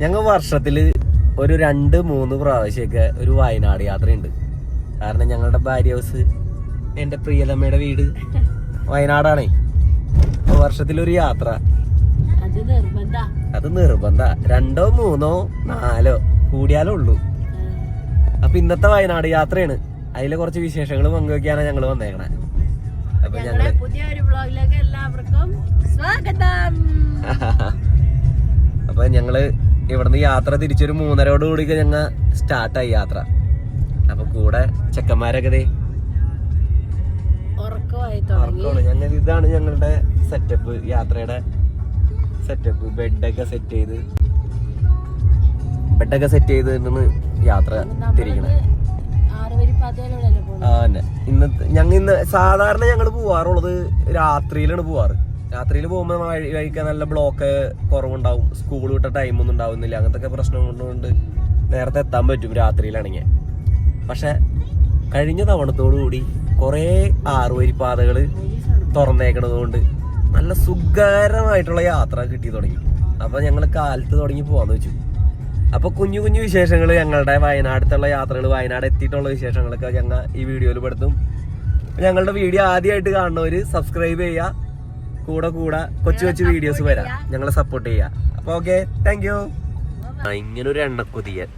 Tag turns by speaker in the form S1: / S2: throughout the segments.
S1: ഞങ്ങൾ വർഷത്തില് ഒരു 2-3 പ്രാവശ്യമൊക്കെ ഒരു വയനാട് യാത്രയുണ്ട്. കാരണം ഞങ്ങളുടെ ഭാര്യ ഹൗസ്, എന്റെ പ്രിയതമ്മയുടെ വീട് വയനാടാണേ. വർഷത്തിലൊരു യാത്ര അത് നിർബന്ധ. 2, 3, 4 കൂടിയാലേ ഉള്ളൂ. അപ്പൊ ഇന്നത്തെ വയനാട് യാത്രയാണ്. അതിലെ കുറച്ച് വിശേഷങ്ങൾ പങ്കുവെക്കാനാണ് ഞങ്ങള് വന്നേക്കണേ. അപ്പൊ ഞങ്ങള്
S2: പുതിയൊരു വ്ലോഗിലേക്ക് എല്ലാവർക്കും സ്വാഗതം.
S1: അപ്പൊ ഞങ്ങള് ഇവിടുന്ന് യാത്ര തിരിച്ചൊരു 3:30 ഞങ്ങൾ സ്റ്റാർട്ടായി യാത്ര. അപ്പൊ കൂടെ ചെക്കന്മാരൊക്കെ ഞങ്ങൾ ഇതാണ് ഞങ്ങളുടെ സെറ്റപ്പ്, യാത്രയുടെ സെറ്റപ്പ്. ബെഡൊക്കെ സെറ്റ് ചെയ്ത് നിന്ന് യാത്ര തിരിക്കണേ. ഇന്ന് സാധാരണ ഞങ്ങൾ പോവാറുള്ളത് രാത്രിയിലാണ് പോവാറ്. രാത്രിയിൽ പോകുമ്പോൾ വഴിക്കാൻ നല്ല ബ്ലോക്ക് കുറവുണ്ടാവും, സ്കൂൾ വിട്ട ടൈമൊന്നും ഉണ്ടാവുന്നില്ല. അങ്ങനത്തെ പ്രശ്നം കൊണ്ട് നേരത്തെ എത്താൻ പറ്റും രാത്രിയിലാണെങ്കിൽ. പക്ഷെ കഴിഞ്ഞ തവണത്തോടുകൂടി കുറേ 6 വരിപ്പാതകൾ തുറന്നേക്കണത് കൊണ്ട് നല്ല സുഖകരമായിട്ടുള്ള യാത്ര കിട്ടി തുടങ്ങി. അപ്പൊ ഞങ്ങൾ കാലത്ത് തുടങ്ങി പോവാന്ന് വെച്ചു. അപ്പൊ കുഞ്ഞു കുഞ്ഞു വിശേഷങ്ങൾ, ഞങ്ങളുടെ വയനാട്ടിലുള്ള യാത്രകൾ, വയനാട് എത്തിയിട്ടുള്ള വിശേഷങ്ങളൊക്കെ ഞങ്ങൾ ഈ വീഡിയോയിൽ പെടുത്തും. ഞങ്ങളുടെ വീഡിയോ ആദ്യമായിട്ട് കാണുന്നവര് സബ്സ്ക്രൈബ് ചെയ്യുക. കൂടെ കൊച്ചു വീഡിയോസ് വരാം, ഞങ്ങളെ സപ്പോർട്ട് ചെയ്യാം. അപ്പൊ ഓക്കെ, താങ്ക് യു. ഇങ്ങനൊരു എണ്ണക്കൊതിയൻ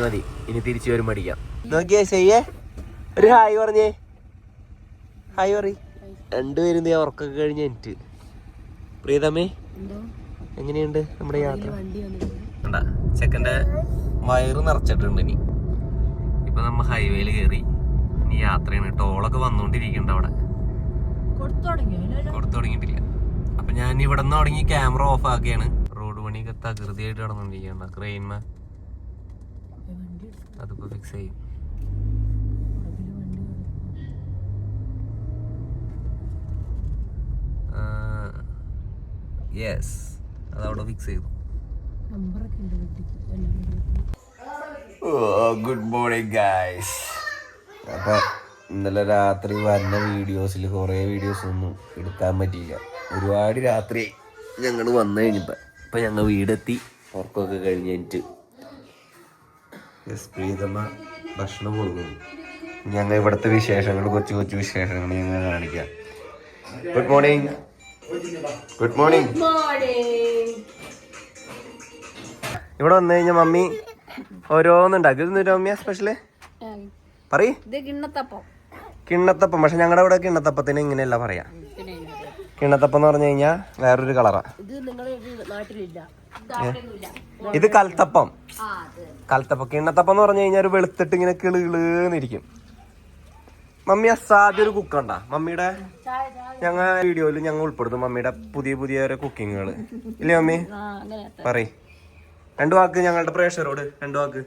S1: മതി. ഇനി തിരിച്ചു വരും മടിക്കാം. നോക്കിയേ ചെയ്യേ, ഒരു ഹായ് പറഞ്ഞേ. ഹായ് പറ. 2 പേരും നീ ഉറക്കൊക്കെ കഴിഞ്ഞ എനിക്ക്. പ്രീതമേ, എങ്ങനെയുണ്ട് നമ്മുടെ യാത്ര? ചെക്കൻ്റെ വയറ് നിറച്ചിട്ടുണ്ട്. ഇപ്പൊ നമ്മ ഹൈവേയിൽ കയറി, ഇനി യാത്രയാണ്. ടോളൊക്കെ വന്നോണ്ടിരിക്കണ്ട, അവിടെ കൊടുത്തു തുടങ്ങിയിട്ടില്ല. അപ്പൊ ഞാൻ ഇവിടെ നിന്ന് തുടങ്ങി ക്യാമറ ഓഫ് ആക്കിയാണ്. റോഡ് പണിയൊക്കെ തകൃതിയായിട്ട് നടന്നുകൊണ്ടിരിക്കണ്ട. ക്രെയിൻമ അതിപ്പോ ഫിക്സ് ചെയ്യും. യെസ്, അതവിടെ ഫിക്സ് ചെയ്തു. Good morning guys. അപ്പൊ ഇന്നലെ രാത്രി വരുന്ന വീഡിയോസിൽ കുറേ വീഡിയോസ് ഒന്നും എടുക്കാൻ പറ്റിയില്ല. ഒരുപാട് രാത്രി ഞങ്ങൾ വന്നു കഴിഞ്ഞപ്പോൾ ഇപ്പം ഞങ്ങൾ വീടെത്തി, ഉറക്കമൊക്കെ കഴിഞ്ഞിട്ട് പ്രീതമ്മ ഭക്ഷണം കൊടുക്കുന്നു. ഞങ്ങൾ ഇവിടുത്തെ വിശേഷങ്ങൾ, കൊച്ചു വിശേഷങ്ങൾ ഞങ്ങൾ കാണിക്കാം. Good morning. Good morning. ഇവിടെ വന്നു കഴിഞ്ഞാൽ മമ്മി ഓരോന്നുണ്ടാക്കി. ഇതൊന്നും മമ്മിയാ സ്പെഷ്യല് പറയ്. കിണ്ണത്തപ്പം. പക്ഷെ ഞങ്ങളുടെ ഇവിടെ കിണ്ണത്തപ്പത്തിന് ഇങ്ങനെയല്ല പറയാ. കിണ്ണത്തപ്പം എന്ന് പറഞ്ഞു കഴിഞ്ഞാൽ വേറൊരു കളറാ. ഇത് കൽത്തപ്പം. കിണ്ണത്തപ്പം എന്ന് പറഞ്ഞു കഴിഞ്ഞാൽ ഒരു വെളുത്തിട്ട് ഇങ്ങനെ കിളിന്നിരിക്കും. മമ്മി അസാധ്യ ഒരു കുക്കുണ്ടാ മമ്മിയുടെ. ഞങ്ങൾ വീഡിയോയിൽ ഞങ്ങൾ ഉൾപ്പെടുത്തും മമ്മിയുടെ പുതിയ കുക്കിങ്ങുകൾ. ഇല്ലേ മമ്മി? പറയ് 2 വാക്ക് ഞങ്ങളുടെ പ്രേക്ഷകരോട്. 2 വാക്ക്.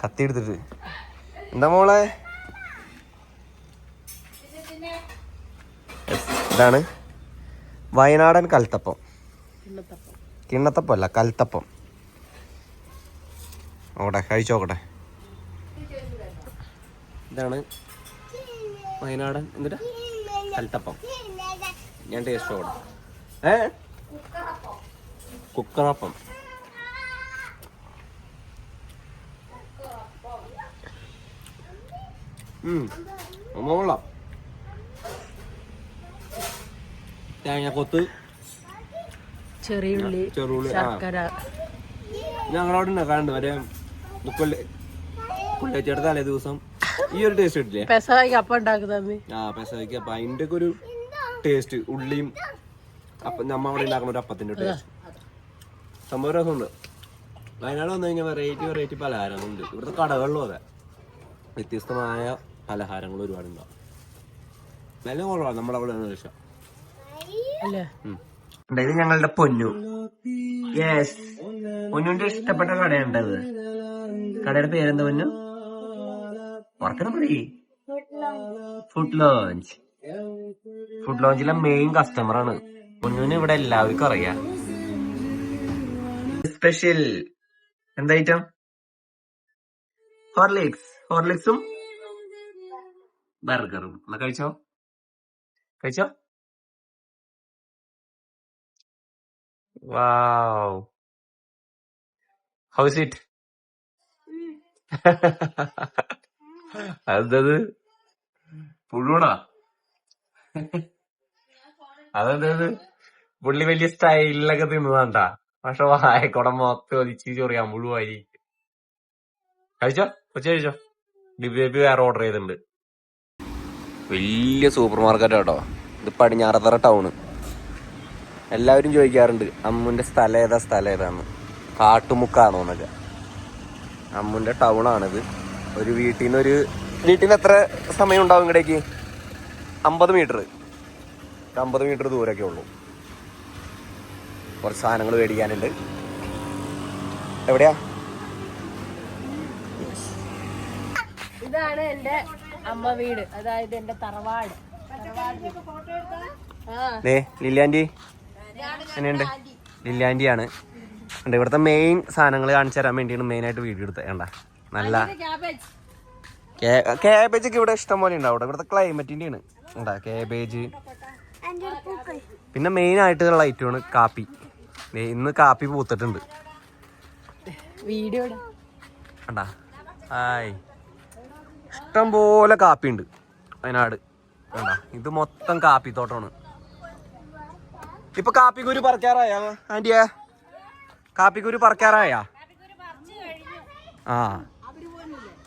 S1: കത്തി എടുത്തിട്ട് എന്താ മോളെ? ഇതാണ് വയനാടൻ കൽത്തപ്പം. കിണ്ണത്തപ്പം അല്ല, കൽത്തപ്പം. നോക്കട്ടെ, കഴിച്ചോക്കട്ടെ. ഇതാണ് വയനാടൻ എന്നിട്ട് കൽത്തപ്പം. ഞാൻ ടേസ്റ്റ് നോക്കട്ടെ. കുക്കറപ്പം. കൊള്ളാം. തേങ്ങക്കൊത്ത്, ചെറിയുള്ളി, ഞങ്ങളവിടെ ഉണ്ടാക്കാറുണ്ട്. മറ്റേ പുള്ളിച്ചേട്ട തലേ ദിവസം ഈ ഒരു ടേസ്റ്റ് കിട്ടില്ലേ പെസവയ്ക്ക് അപ്പം ഉണ്ടാക്കുന്നത്. പെസവയ്ക്ക് അപ്പം അതിന്റെ ഒക്കെ ഒരു ടേസ്റ്റ്, ഉള്ളിയും അപ്പം നമ്മ അവിടെ ഉണ്ടാക്കുന്ന ഒരു അപ്പത്തിന്റെ ടേസ്റ്റ് സംഭവം രസമുണ്ട്. വയനാട് വന്നു കഴിഞ്ഞാൽ വെറൈറ്റി പലഹാരങ്ങളുണ്ട്. ഇവിടുത്തെ കടകളിലും അതെ വ്യത്യസ്തമായ പലഹാരങ്ങൾ ഒരുപാടുണ്ടാവും. വില കുറവാണ് നമ്മളവിടെ ഇഷ്ടം. ഇത് ഞങ്ങളുടെ പൊന്നു. യെസ്, പൊന്നുന്റെ ഇഷ്ടപ്പെട്ട കടയുണ്ടത്. കടയുടെ പേരെന്താ പൊന്നു? ഓർക്കണം പറയേ. ഫുഡ് ലോഞ്ചിലെ മെയിൻ കസ്റ്റമറാണ് പൊന്നുവിന്. ഇവിടെ എല്ലാവർക്കും അറിയാം. സ്പെഷ്യൽ എന്താ ഐറ്റം? ഹോർലിക്സും ബർഗറും. എന്നാ കഴിച്ചോ, കഴിച്ചോ. വാവ്, ഹൗ ഇസ് ഇറ്റ്? അതെന്തത് പുഴുവാണോ? അതെന്തത് പുള്ളി വലിയ സ്റ്റൈലിലൊക്കെ തിന്നതാണ്ടാ, പക്ഷെ വായക്കുടം മൊത്തം ഒതിച്ച് ചൊറിയാൻ പുഴുവായി. കഴിച്ചോ, കൊച്ചു കഴിച്ചോ. ബിബി വേറെ ഓർഡർ ചെയ്തിട്ടുണ്ട്. വലിയ സൂപ്പർ മാർക്കറ്റ് കേട്ടോ ഇത്, പടിഞ്ഞാറത്തറ ടൗണ്. എല്ലാവരും ചോദിക്കാറുണ്ട് അമ്മുന്റെ സ്ഥലം ഏതാന്ന്, കാട്ടുമുക്കാണോ എന്നൊക്കെ. അമ്മുന്റെ ടൗണാണിത്. ഒരു വീട്ടിൽ നിന്ന് എത്ര സമയം ഉണ്ടാവും ഇങ്ങടേക്ക്? 50 മീറ്റർ ദൂരമൊക്കെ ഉള്ളൂ. കുറച്ച് സാധനങ്ങൾ മേടിക്കാനുണ്ട്. എവിടെയാ?
S2: ഇതാണ് എന്റെ അമ്മ വീട്, അതായത് എന്റെ തറവാട്.
S1: ലില്ലാൻറ്റി എങ്ങനെയുണ്ട്? ലില്ലാൻറ്റിയാണ്. ഇവിടുത്തെ മെയിൻ സാധനങ്ങൾ കാണിച്ചു തരാൻ വേണ്ടിയാണ് മെയിനായിട്ട് വീഡിയോ എടുത്തത്. കണ്ട നല്ല കാബേജ് ഒക്കെ ഇവിടെ ഇഷ്ടം പോലെ ഉണ്ടാവും. ഇവിടുത്തെ ക്ലൈമറ്റിന്റെയാണ് ഉണ്ടാ കാബേജ്. പിന്നെ മെയിൻ ആയിട്ടുള്ള ഐറ്റമാണ് കാപ്പി. ഇന്ന് കാപ്പി പൂത്തിട്ടുണ്ട്.
S2: വീഡിയോ
S1: കണ്ടാ, ഹായ്, ഇഷ്ടം പോലെ കാപ്പി ഉണ്ട് വയനാട്. കണ്ടാ, ഇത് മൊത്തം കാപ്പിത്തോട്ടമാണ്. ഇപ്പൊ കാപ്പിക്കുരു പറിക്കാറായ ആന്റിയെ? കാപ്പിക്കുരു പറിക്കാറായ? ആ,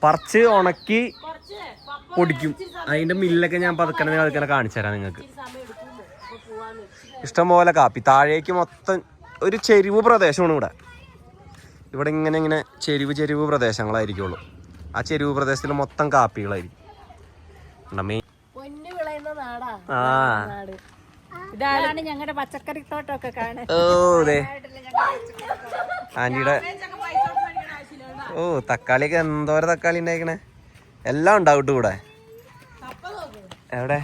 S1: പറിച്ച് ഉണക്കി പൊടിക്കും. അതിന്റെ മില്ലൊക്കെ ഞാൻ പതുക്കനെ കാണിച്ചു തരാം നിങ്ങൾക്ക്. ഇഷ്ടംപോലെ കാപ്പി. താഴേക്ക് മൊത്തം ഒരു ചെരിവ് പ്രദേശമാണ് ഇവിടെ. ഇവിടെ ഇങ്ങനെ ചെരിവ് പ്രദേശങ്ങളായിരിക്കുള്ളൂ. ആ ചെരിവ് പ്രദേശത്തിൽ മൊത്തം കാപ്പികളായിരിക്കും.
S2: ഇതാണ് ഞങ്ങളുടെ പച്ചക്കറി തോട്ടമൊക്കെ കാണാൻ.
S1: ആന്റിയുടെ തക്കാളിയൊക്കെ എന്തോരം തക്കാളി ഉണ്ടായിക്കണേ. എല്ലാം ഉണ്ടാവും ഇവിടെ. എവിടെ?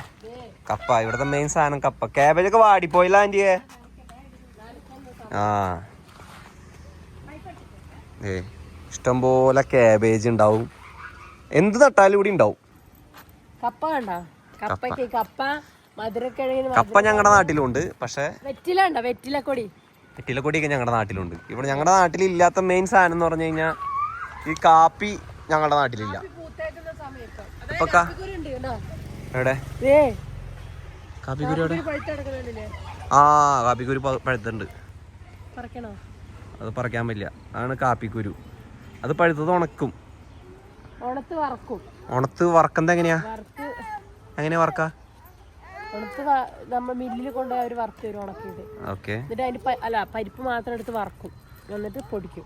S1: കപ്പ. ഇവിടുത്തെ മെയിൻ സാധനം കപ്പ. കാബേജൊക്കെ വാടിപ്പോയില്ല ആന്റിയെ? ആ, ഇഷ്ടംപോലെ കാബേജ് ഉണ്ടാവും. എന്ത് നട്ടാലും കൂടി ഉണ്ടാവും.
S2: കപ്പ കണ്ടോ? കപ്പയ്ക്ക് കപ്പ, മധുരക്കിഴങ്ങിന്
S1: കപ്പ ഞങ്ങളുടെ നാട്ടിലുണ്ട്. പക്ഷെ വെറ്റിലക്കൊടിയൊക്കെ ഞങ്ങളുടെ നാട്ടിലുണ്ട്. ഇവിടെ ഞങ്ങളുടെ നാട്ടിൽ ഇല്ലാത്ത മെയിൻ സാധനം എന്ന് പറഞ്ഞു കഴിഞ്ഞാൽ ഈ കാപ്പി ഞങ്ങളുടെ നാട്ടിലില്ല. ഇപ്പൊ എവിടെ കാപ്പിക്കുരു? എവിടെ? ആ, കാപ്പിക്കുരു പഴുത്തുണ്ട്. അത് പറിക്കാൻ പറ്റില്ല. അതാണ് കാപ്പിക്കുരു. അത് പഴുത്തത് ഉണക്കും. ഉണത്ത് വറക്കുന്നത് എങ്ങനെയാ? വറക്കാ?
S2: മില്ലിൽ കൊണ്ടുപോയി അവര് വറുത്ത് തരും ഉണക്കിയിട്ട്. എന്നിട്ട് അതിന് പരിപ്പ് മാത്രം എടുത്ത് വറക്കും, എന്നിട്ട് പൊടിക്കും.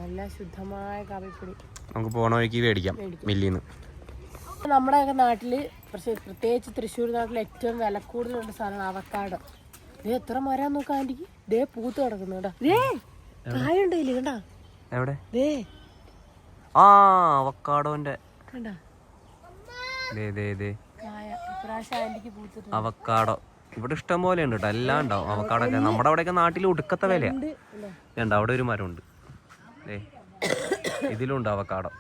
S2: നല്ല ശുദ്ധമായ കാപ്പിപ്പൊടി.
S1: നമുക്ക് പോണ വഴിക്ക് മേടിക്കാം മില്ലിന്ന്.
S2: നമ്മുടെ നാട്ടില്, പ്രത്യേകിച്ച് തൃശ്ശൂർ നാട്ടിൽ ഏറ്റവും വില കൂടുതലുള്ള സാധനമാണ് അവക്കാഡോ. ദേ എത്ര മരം നോക്കാം ആന്റിക്ക്. ദേ പൂത്ത് കിടക്കുന്നു കേട്ടോ. കായ ഉണ്ടല്ലേ കണ്ടാ?
S1: എവിടെ?
S2: ദേ
S1: ആ, അവക്കാഡോന്റെ
S2: കണ്ടാ
S1: അവക്കാഡോ. ഇവിടെ ഇഷ്ടം പോലെ ഉണ്ട് കേട്ടോ. എല്ലാം ഉണ്ടാവും. അവക്കാഡോ ഒക്കെ നമ്മുടെ അവിടെയൊക്കെ നാട്ടിൽ ഒടുക്കത്തെ വിലയാ. ഉണ്ട്, അവിടെ ഒരു മരം ഉണ്ട്. ഇതിലുണ്ട് അവക്കാഡോ.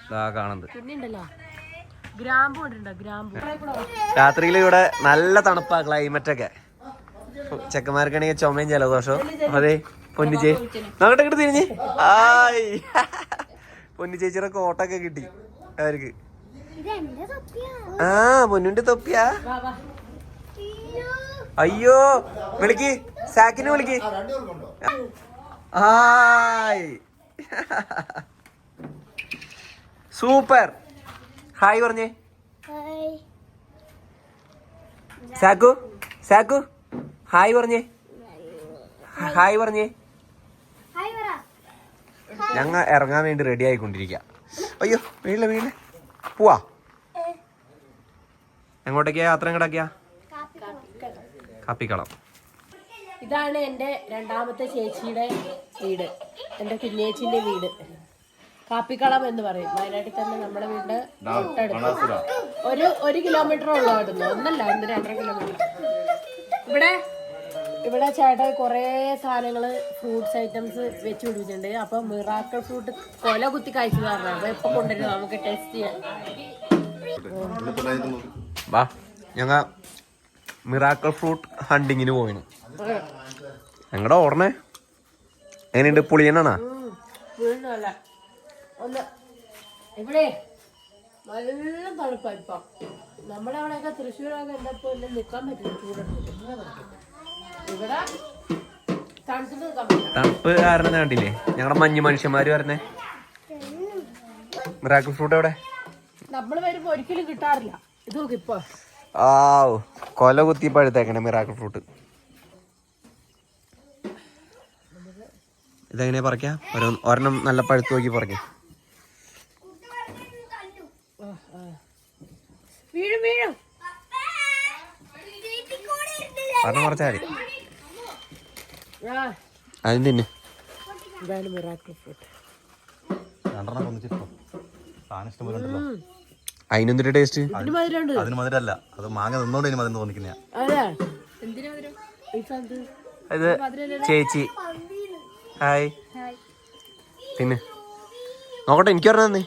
S1: ഇതാ കാണുന്നത്. രാത്രിയിൽ ഇവിടെ നല്ല തണുപ്പാ, ക്ലൈമറ്റ് ഒക്കെ. ചെക്കന്മാർക്കാണെങ്കിൽ ചുമയും ജലദോഷവും. അതെ പൊന്നു ചേച്ചി നോക്കട്ടെ ഇങ്ങോട്ട് തിരിഞ്ഞ്. ആയ്, പൊന്നു ചേച്ചിയുടെ കോട്ടൊക്കെ കിട്ടി അവർക്ക്. ആ, പൊന്നുന്റെ തൊപ്പിയാ. അയ്യോ, വിളിക്ക്, സാക്കിനെ വിളിക്ക്. Hi, super. ഹായ് പറഞ്ഞേ. സാക്കു ഹായ് പറഞ്ഞേ. ഹായ് പറഞ്ഞേ. ഞങ്ങൾ ഇറങ്ങാൻ വേണ്ടി റെഡി ആയിക്കൊണ്ടിരിക്കുക. അയ്യോ, വീട്ടിലെ പോവാ. എങ്ങോട്ടേക്കാ യാത്ര? എങ്ങോട്ടേക്കാ? കാപ്പിക്കളം.
S2: ഇതാണ് എന്റെ രണ്ടാമത്തെ ചേച്ചിയുടെ വീട്, എന്റെ കുഞ്ഞേച്ചിന്റെ വീട്. കാപ്പിക്കളം എന്ന് പറയും. വയനാട്ടിൽ തന്നെ നമ്മുടെ വീടിന്റെ തൊട്ടടുത്ത് 1 കിലോമീറ്റർ ഉള്ളായിരുന്നു. 2 കിലോമീറ്റർ. ഇവിടെ ചേട്ടൻ കുറേ സാധനങ്ങൾ, ഫ്രൂട്ട്സ് ഐറ്റംസ് വെച്ച് പിടിപ്പിച്ചിട്ടുണ്ട്. അപ്പൊ മിറാക്കിൾ ഫ്രൂട്ട് കൊല കുത്തി കഴിച്ചു പറഞ്ഞാൽ അപ്പൊ എപ്പൊ കൊണ്ടുവരും നമുക്ക് ടെസ്റ്റ് ചെയ്യാൻ.
S1: വാ ഞങ്ങ മിറാക്കിൾ ഫ്രൂട്ട് ഹണ്ടിങ്ങിന് പോയിന്. ഞങ്ങളുടെ ഓർമ്മ എങ്ങനെയുണ്ട്? പുളിയനാണാ?
S2: ഇവിടെ നല്ല തണുപ്പാ ഇപ്പൊ. നമ്മുടെ അവിടെയൊക്കെ തൃശ്ശൂരൊക്കെ എന്തപ്പോ നിക്കാൻ പറ്റില്ല ചൂടെടുത്തിട്ട്. ഇവിടെ തണുത്തിട്ട് നിക്കാൻ പറ്റില്ല.
S1: തണുപ്പ് കാരണം കണ്ടില്ലേ ഞങ്ങളുടെ മഞ്ഞ് മനുഷ്യന്മാര് പറഞ്ഞേ. മിറാക്കിൾ ഫ്രൂട്ട് എവിടെ?
S2: നമ്മള് വരുമ്പോ ഒരിക്കലും കിട്ടാറില്ല. ഇത് നോക്ക് ഇപ്പൊ.
S1: ആ കൊല കുത്തി പഴുത്തേക്കണേ മിറാക്കിൾ ഫ്രൂട്ട്. ഇതെങ്ങനെയാ പറിക്കാ? ഒരെണ്ണം നല്ല പഴുത്ത് നോക്കി പറിക്കാം.
S2: വീഴും വീഴും.
S1: ഒരെണ്ണം പറിച്ചാൽ മതി. അതിന് തിന്നെ.
S2: ഇതാണ് മിറാക്കിൾ ഫ്രൂട്ട്.
S1: അതിനെന്തൊരു ടേസ്റ്റ്?
S3: അതിന് മധുരല്ല, അത് മാങ്ങ നിന്നോണ്ട് ഇനി മധുരം തോന്നിക്കുന്ന.
S1: ഇത് ചേച്ചി ഹായ് പിന്നെ നോക്കട്ടെ എനിക്ക് പറഞ്ഞ തന്നെ.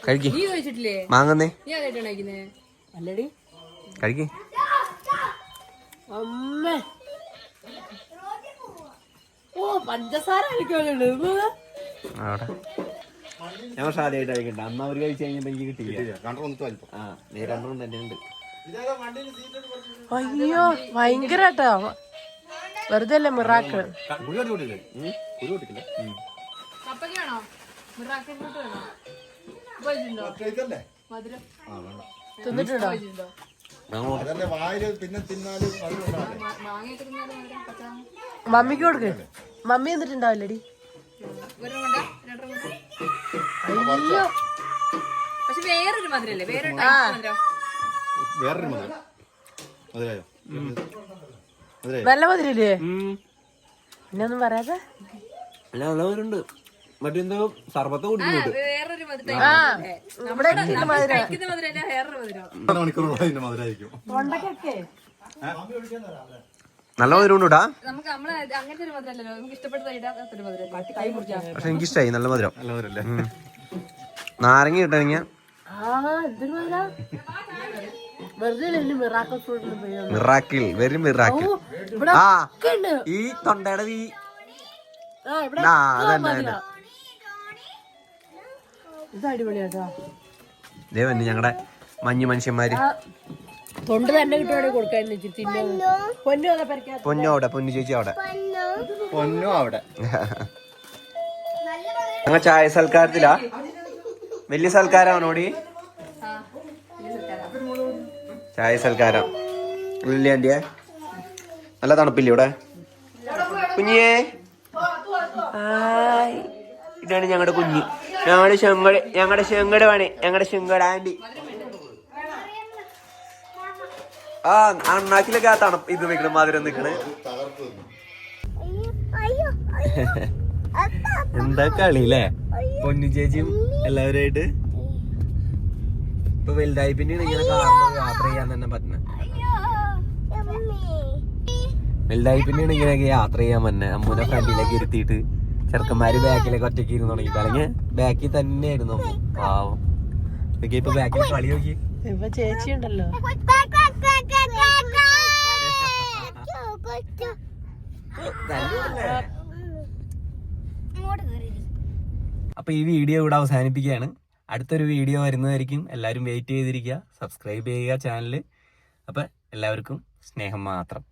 S1: കഴിക്ക് മാങ്ങന്നേ കഴിക്ക്.
S2: അമ്മേ ഓ പഞ്ചസാര കഴിക്കാനുണ്ട്.
S1: അവിടെ ഞാൻ ആദ്യമായിട്ട് കഴിക്കണ്ട. അന്ന് അവർ കഴിച്ചു കഴിഞ്ഞപ്പോ എനിക്ക് കിട്ടിയില്ല. ആ നീ രണ്ടെണ്ണം തന്നെ ഉണ്ട്.
S2: അയ്യോ ഭയങ്കരാട്ടോ. വെറുതെ അല്ലേ മിറാക്കിൾ. തിന്നിട്ടുണ്ടോ? മമ്മിക്ക് കൊടുക്ക്. മമ്മി എന്നിട്ടുണ്ടാവില്ലടി. അയ്യോ
S4: പക്ഷെ വേറൊരു മധുരല്ലേ, വേറൊരു
S2: നല്ല മധുരല്ലേ? പിന്നെ ഒന്നും പറയാതെ
S1: നല്ലവരുണ്ട്. മറ്റെന്തോ സർബത്ത് കുടിക്കുന്നുണ്ട്.
S4: വേറൊരു മധുരം.
S2: തൊണ്ടക്കൊക്കെ
S1: നല്ല മധുരം ഉണ്ട്.
S4: നമുക്ക് നമ്മളെ അങ്ങനത്തെ ഒരു മധുരല്ലോ നമുക്ക് ഇഷ്ടപ്പെട്ട മധുരം.
S1: പക്ഷെ എനിക്കിഷ്ടായി. നല്ല മധുരം. നാരങ്ങ കിട്ടണെങ്കിൽ മിറാക്കിൾ വെരി മിറാക്കിൾ. ആ ഈ തൊണ്ടയുടെ ഈ ദേവന് ഞങ്ങളുടെ മഞ്ഞു മനുഷ്യന്മാര്
S2: തൊണ്ട് തന്നെ കിട്ടുവാണെങ്കിൽ കൊടുക്കാൻ.
S1: പൊന്നു അവിടെ, പൊന്നു ചേച്ചി അവിടെ,
S3: പൊന്നു അവിടെ.
S1: ഞങ്ങൾ ചായ സൽക്കാരത്തിലാ. വലിയ സൽക്കാരാണോടി? ചായ സൽക്കാരം. വലിയ ആന്റിയെ നല്ല തണുപ്പില്ലേ ഇവിടെ? കുഞ്ഞിയേ ഇതാണ് ഞങ്ങളുടെ കുഞ്ഞി. ഞങ്ങളുടെ ശങ്കട ആന്റി. ആ അണ്ണാക്കിലൊക്കെ ആ തണുപ്പ് ഇത് നിക്കണ മധുരം നിക്കണ്. എന്താ കളിയില്ലേ പൊന്നു ചേച്ചിയും എല്ലാവരുമായിട്ട്. ഇപ്പൊ വലുതായി പിന്നെയാണ് ഇങ്ങനെ കാറിൽ യാത്ര ചെയ്യാൻ തന്നെ പറ്റുന്നത്. വലുതായി പിന്നെയാണ് ഇങ്ങനെയൊക്കെ യാത്ര ചെയ്യാൻ പറ്റുന്നത്. അമ്മൂനെ ഫ്രണ്ടിലേക്ക് ഇരുത്തിയിട്ട് ചെറുക്കന്മാര് ബാക്കിലേക്ക് ഒറ്റയ്ക്ക് ഇരുന്ന് തുടങ്ങിയിട്ട്. അല്ലെങ്കിൽ ബാക്കിൽ തന്നെയായിരുന്നു അമ്മ. പാവം ഇതൊക്കെ ഇപ്പൊ ബാക്കിൽ കളി നോക്കി.
S2: ഇപ്പൊ ചേച്ചി ഉണ്ടല്ലോ.
S1: അപ്പൊ ഈ വീഡിയോ ഇവിടെ അവസാനിപ്പിക്കുകയാണ്. അടുത്തൊരു വീഡിയോ വരുന്നതായിരിക്കും. എല്ലാവരും വെയിറ്റ് ചെയ്തിരിക്കുക. സബ്സ്ക്രൈബ് ചെയ്യുക ചാനൽ. അപ്പൊ എല്ലാവർക്കും സ്നേഹം മാത്രം.